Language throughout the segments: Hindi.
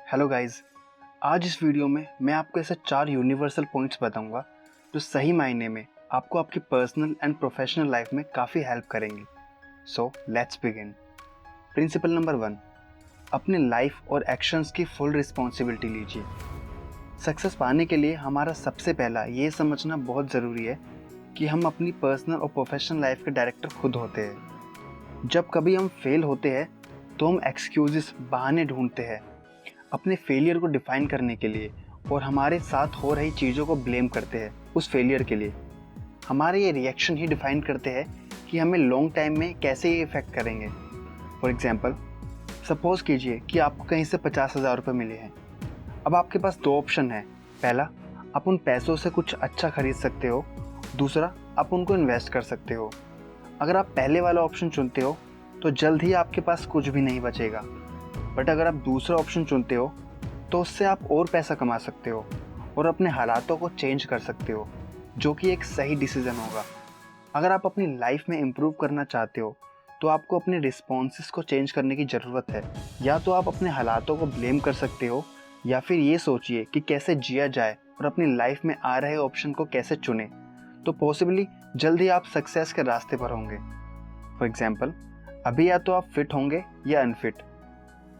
हेलो गाइस, आज इस वीडियो में मैं आपको ऐसे 4 यूनिवर्सल पॉइंट्स बताऊंगा जो सही मायने में आपको आपकी पर्सनल एंड प्रोफेशनल लाइफ में काफ़ी हेल्प करेंगे। So let's begin. Principle number 1, अपने लाइफ और एक्शंस की फुल रिस्पॉन्सिबिलिटी लीजिए। सक्सेस पाने के लिए हमारा सबसे पहला ये समझना बहुत ज़रूरी है कि हम अपनी पर्सनल और प्रोफेशनल लाइफ के डायरेक्टर खुद होते हैं। जब कभी हम फेल होते हैं तो हम एक्सक्यूजेस, बहाने ढूंढते हैं अपने फेलियर को डिफाइन करने के लिए और हमारे साथ हो रही चीज़ों को ब्लेम करते हैं उस फेलियर के लिए। हमारे ये रिएक्शन ही डिफाइन करते हैं कि हमें लॉन्ग टाइम में कैसे ये इफेक्ट करेंगे। फॉर एग्जांपल, सपोज कीजिए कि आपको कहीं से 50,000 रुपये मिले हैं। अब आपके पास 2 ऑप्शन है। पहला, आप उन पैसों से कुछ अच्छा खरीद सकते हो। दूसरा, आप उनको इन्वेस्ट कर सकते हो। अगर आप पहले वाला ऑप्शन चुनते हो तो जल्द ही आपके पास कुछ भी नहीं बचेगा। बट अगर आप दूसरा ऑप्शन चुनते हो तो उससे आप और पैसा कमा सकते हो और अपने हालातों को चेंज कर सकते हो, जो कि एक सही डिसीजन होगा। अगर आप अपनी लाइफ में इम्प्रूव करना चाहते हो तो आपको अपने रिस्पॉन्सेस को चेंज करने की ज़रूरत है। या तो आप अपने हालातों को ब्लेम कर सकते हो या फिर ये सोचिए कि कैसे जिया जाए और अपनी लाइफ में आ रहे ऑप्शन को कैसे चुने, तो पॉसिबली जल्द ही आप सक्सेस के रास्ते पर होंगे। फॉर एग्जाम्पल, अभी या तो आप फिट होंगे या अनफिट।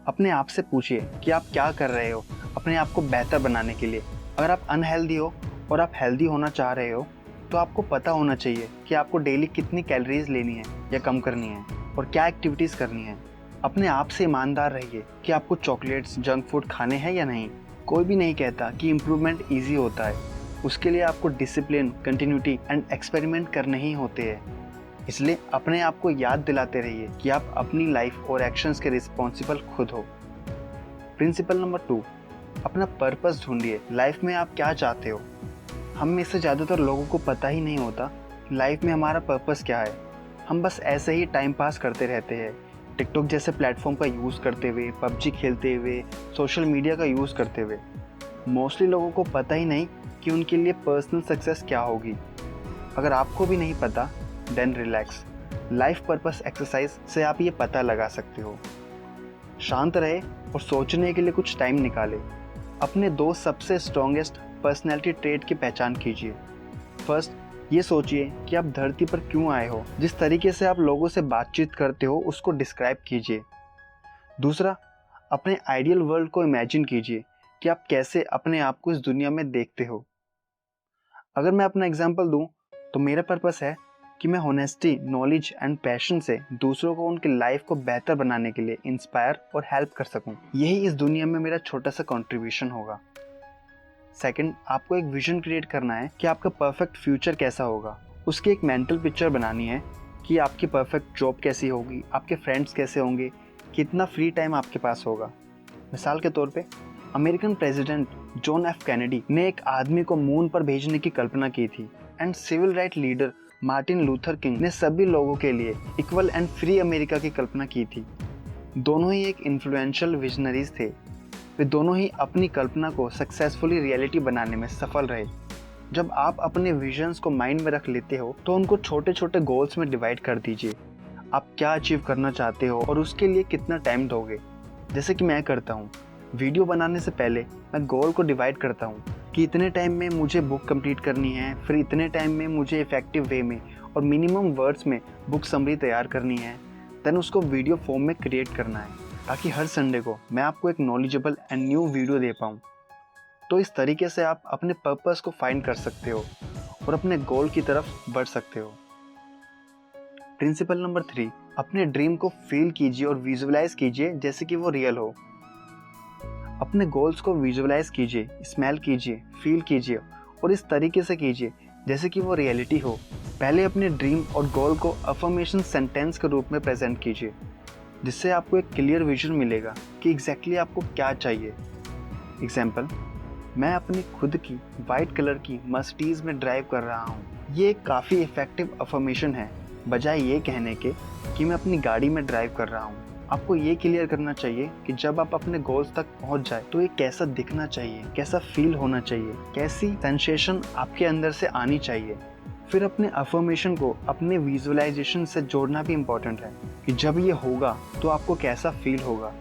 अपने आप से पूछिए कि आप क्या कर रहे हो अपने आप को बेहतर बनाने के लिए। अगर आप अनहेल्दी हो और आप हेल्दी होना चाह रहे हो तो आपको पता होना चाहिए कि आपको डेली कितनी कैलोरीज लेनी है या कम करनी है और क्या एक्टिविटीज़ करनी है। अपने आप से ईमानदार रहिए कि आपको चॉकलेट्स, जंक फूड खाने हैं या नहीं। कोई भी नहीं कहता कि इम्प्रूवमेंट ईजी होता है। उसके लिए आपको डिसिप्लिन, कंटिन्यूटी एंड एक्सपेरिमेंट करने ही होते हैं। इसलिए अपने आप को याद दिलाते रहिए कि आप अपनी लाइफ और एक्शंस के रिस्पॉन्सिबल खुद हो। प्रिंसिपल नंबर 2, अपना पर्पस ढूंढिए। लाइफ में आप क्या चाहते हो। हम में से ज़्यादातर लोगों को पता ही नहीं होता लाइफ में हमारा पर्पस क्या है। हम बस ऐसे ही टाइम पास करते रहते हैं, टिकटॉक जैसे प्लेटफॉर्म का यूज़ करते हुए, पबजी खेलते हुए, सोशल मीडिया का यूज़ करते हुए। मोस्टली लोगों को पता ही नहीं कि उनके लिए पर्सनल सक्सेस क्या होगी। अगर आपको भी नहीं पता, then relax. Life purpose exercise से आप ये पता लगा सकते हो। शांत रहे और सोचने के लिए कुछ टाइम निकाले। अपने 2 सबसे स्ट्रॉन्गेस्ट पर्सनैलिटी ट्रेट की पहचान कीजिए। फर्स्ट, ये सोचिए कि आप धरती पर क्यों आए हो। जिस तरीके से आप लोगों से बातचीत करते हो उसको डिस्क्राइब कीजिए। दूसरा, अपने आइडियल वर्ल्ड को इमेजिन कीजिए कि आप कैसे अपने आप को इस दुनिया में देखते हो। अगर मैं अपना एग्जाम्पल दूं तो मेरा पर्पस है कि मैं होनेस्टी, नॉलेज एंड पैशन से दूसरों को उनकी लाइफ को बेहतर बनाने के लिए इंस्पायर और हेल्प कर सकूं। यही इस दुनिया में मेरा छोटा सा कंट्रीब्यूशन होगा। सेकंड, आपको एक विजन क्रिएट करना है कि आपका परफेक्ट फ्यूचर कैसा होगा। उसकी एक मेंटल पिक्चर बनानी है कि आपकी परफेक्ट जॉब कैसी होगी, आपके फ्रेंड्स कैसे होंगे, कितना फ्री टाइम आपके पास होगा। मिसाल के तौर पे, American president John F Kennedy ने एक आदमी को मून पर भेजने की कल्पना की थी and civil right leader Martin Luther King ने सभी लोगों के लिए इक्वल एंड फ्री अमेरिका की कल्पना की थी। दोनों ही एक इन्फ्लुएंशियल विजनरीज थे। वे दोनों ही अपनी कल्पना को सक्सेसफुली रियलिटी बनाने में सफल रहे। जब आप अपने विजन्स को माइंड में रख लेते हो तो उनको छोटे छोटे गोल्स में डिवाइड कर दीजिए। आप क्या अचीव करना चाहते हो और उसके लिए कितना टाइम दोगे। जैसे कि मैं करता हूँ, वीडियो बनाने से पहले मैं गोल को डिवाइड करता हूँ कि इतने टाइम में मुझे बुक कंप्लीट करनी है, फिर इतने टाइम में मुझे इफेक्टिव वे में और मिनिमम वर्ड्स में बुक समरी तैयार करनी है, देन उसको वीडियो फॉर्म में क्रिएट करना है, ताकि हर संडे को मैं आपको एक नॉलेजेबल एंड न्यू वीडियो दे पाऊँ। तो इस तरीके से आप अपने पर्पस को फाइंड कर सकते हो और अपने गोल की तरफ बढ़ सकते हो। प्रिंसिपल नंबर 3, अपने ड्रीम को फील कीजिए और विजुअलाइज कीजिए जैसे कि वो रियल हो। अपने गोल्स को विजुअलाइज कीजिए, स्मेल कीजिए, फील कीजिए और इस तरीके से कीजिए जैसे कि वो रियलिटी हो। पहले अपने ड्रीम और गोल को अफर्मेशन सेंटेंस के रूप में प्रेजेंट कीजिए, जिससे आपको एक क्लियर विजन मिलेगा कि एग्जैक्टली आपको क्या चाहिए। एग्जाम्पल, मैं अपनी खुद की वाइट कलर की मर्सिडीज में ड्राइव कर रहा हूँ। ये एक काफ़ी इफेक्टिव अफर्मेशन है, बजाय ये कहने के कि मैं अपनी गाड़ी में ड्राइव कर रहा हूँ। आपको ये क्लियर करना चाहिए कि जब आप अपने गोल्स तक पहुंच जाए तो ये कैसा दिखना चाहिए, कैसा फील होना चाहिए, कैसी सेंसेशन आपके अंदर से आनी चाहिए। फिर अपने अफर्मेशन को अपने विजुअलाइजेशन से जोड़ना भी इम्पोर्टेंट है कि जब ये होगा तो आपको कैसा फील होगा।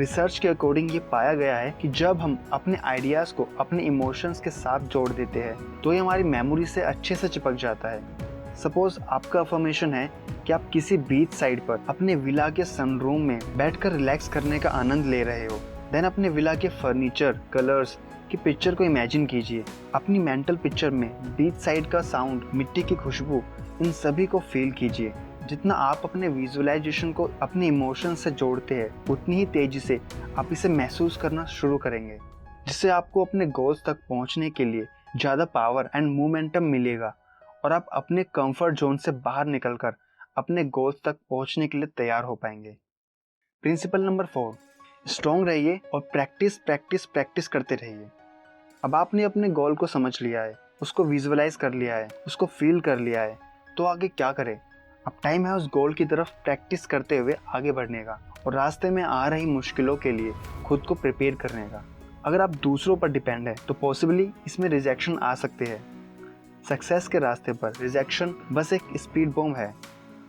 रिसर्च के अकॉर्डिंग ये पाया गया है कि जब हम अपने आइडियाज़ को अपने इमोशंस के साथ जोड़ देते हैं तो ये हमारी मेमोरी से अच्छे से चिपक जाता है। सपोज आपका अफर्मेशन है कि आप किसी बीच साइड पर अपने विला के सनरूम में बैठकर रिलैक्स करने का आनंद ले रहे हो। देन अपने विला के फर्नीचर, कलर्स की पिक्चर को इमेजिन कीजिए। अपनी मेंटल पिक्चर में बीच साइड का साउंड, मिट्टी की खुशबू, इन सभी को फील कीजिए। जितना आप अपने विजुअलाइजेशन को अपने इमोशन से जोड़ते हैं उतनी ही तेजी से आप इसे महसूस करना शुरू करेंगे, जिससे आपको अपने गोल्स तक पहुंचने के लिए ज़्यादा पावर एंड मोमेंटम मिलेगा और आप अपने कंफर्ट जोन से बाहर निकलकर अपने गोल्स तक पहुंचने के लिए तैयार हो पाएंगे। प्रिंसिपल नंबर 4, स्ट्रॉन्ग रहिए और प्रैक्टिस प्रैक्टिस प्रैक्टिस करते रहिए। अब आपने अपने गोल को समझ लिया है, उसको विजुअलाइज कर लिया है, उसको फील कर लिया है, तो आगे क्या करें? अब टाइम है उस गोल की तरफ प्रैक्टिस करते हुए आगे बढ़ने का और रास्ते में आ रही मुश्किलों के लिए खुद को प्रिपेयर करने का। अगर आप दूसरों पर डिपेंड है तो पॉसिबली इसमें रिजेक्शन आ सकते हैं। सक्सेस के रास्ते पर रिजेक्शन बस एक स्पीड बॉम्ब है।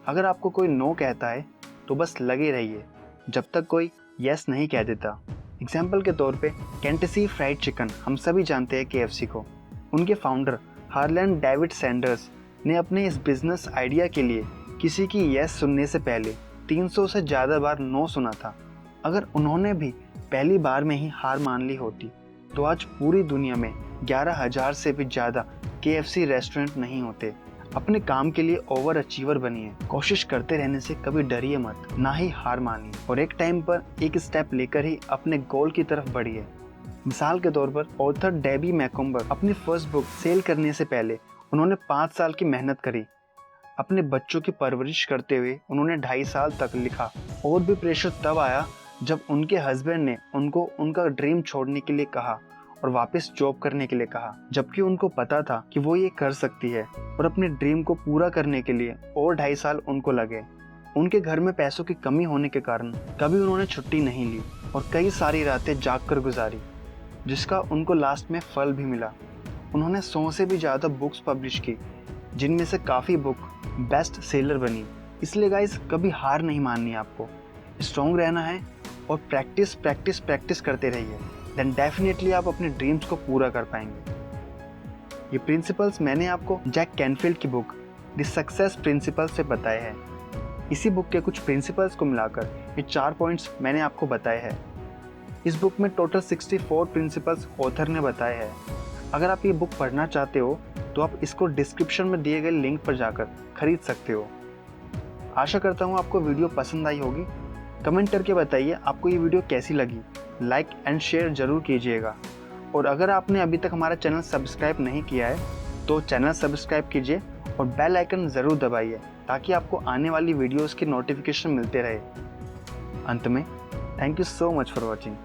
अगर आपको कोई नो कहता है तो बस लगे रहिए जब तक कोई यस नहीं कह देता। एग्जाम्पल के तौर पे केंटसी फ्राइड चिकन, हम सभी जानते हैं KFC को। उनके फाउंडर हार्लैंड डेविड सैंडर्स ने अपने इस बिजनेस आइडिया के लिए किसी की यस सुनने से पहले 300 से ज़्यादा बार नो सुना था। अगर उन्होंने भी पहली बार में ही हार मान ली होती तो आज पूरी दुनिया में 11,000 से भी ज़्यादा KFC रेस्टोरेंट नहीं होते। अपने काम के लिए ओवर अचीवर बनिए, कोशिश करते रहने से कभी डरिए मत, ना ही हार मानिए और एक टाइम पर एक स्टेप लेकर ही अपने गोल की तरफ बढ़िए। मिसाल के तौर पर ऑथर डेबी मैकम्बर अपनी फर्स्ट बुक सेल करने से पहले उन्होंने 5 साल की मेहनत करी। अपने बच्चों की परवरिश करते हुए उन्होंने 2.5 साल तक लिखा। और भी प्रेशर तब आया जब उनके हस्बैंड ने उनको उनका ड्रीम छोड़ने के लिए कहा और वापस जॉब करने के लिए कहा, जबकि उनको पता था कि वो ये कर सकती है। और अपने ड्रीम को पूरा करने के लिए और 2.5 साल उनको लगे। उनके घर में पैसों की कमी होने के कारण कभी उन्होंने छुट्टी नहीं ली और कई सारी रातें जाग कर गुजारी, जिसका उनको लास्ट में फल भी मिला। उन्होंने 100 से भी ज़्यादा बुक्स पब्लिश की, जिनमें से काफ़ी बुक बेस्ट सेलर बनी। इसलिए गाइस, कभी हार नहीं माननी, आपको स्ट्रॉन्ग रहना है और प्रैक्टिस प्रैक्टिस प्रैक्टिस करते रहिए। देन डेफिनेटली आप अपने ड्रीम्स को पूरा कर पाएंगे। ये प्रिंसिपल्स मैंने आपको जैक कैनफील्ड की बुक द सक्सेस प्रिंसिपल्स से बताए हैं। इसी बुक के कुछ प्रिंसिपल्स को मिलाकर ये 4 पॉइंट्स मैंने आपको बताए हैं। इस बुक में टोटल 64 प्रिंसिपल्स ऑथर ने बताए हैं। अगर आप ये बुक पढ़ना चाहते हो तो आप इसको डिस्क्रिप्शन में दिए गए लिंक पर जाकर खरीद सकते हो। आशा करता हूँ आपको वीडियो पसंद आई होगी। कमेंट करके बताइए आपको ये वीडियो कैसी लगी। लाइक एंड शेयर ज़रूर कीजिएगा और अगर आपने अभी तक हमारा चैनल सब्सक्राइब नहीं किया है तो चैनल सब्सक्राइब कीजिए और बेल आइकन ज़रूर दबाइए ताकि आपको आने वाली वीडियोज़ की नोटिफिकेशन मिलते रहे। अंत में thank you so much for watching.